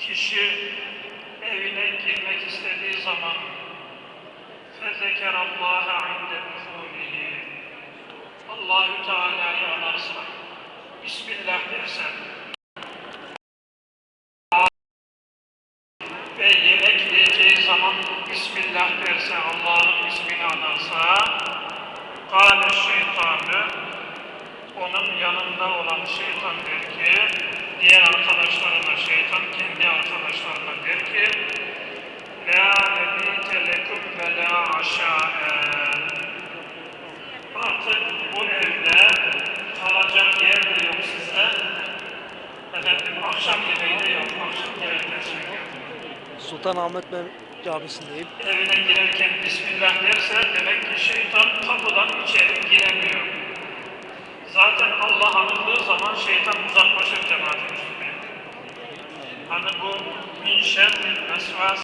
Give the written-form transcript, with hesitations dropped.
Kişi evine girmek istediği zaman فَذَكَرَ اللّٰهَ عِنْدَ دُخُولِهِ Allah-u Teala'yı anarsa, Bismillah dersen ve yemek yiyeceği zaman Bismillah derse, Allah'ın ismini anarsa, قَالَ şeytanı, onun yanında olan şeytan der ki, diğer arkadaşlarına, şeytan kendi arkadaşlarına der ki, لَا نَب۪يتَ لَكُمْ وَلَا عَشَاءً Artık bu evde kalacak yer de yok size, efendim akşam yemeği de yok, akşam gelirlerse yok. Sultanahmet Camisi'ndeyim. Evine girerken Bismillah derse, demek ki şeytan kapıdan içeri giremiyor. Zaten Allah anıldığı zaman şeytan uzaklaşır cemaat-i Müslüman. Hani bu min şerril vesvas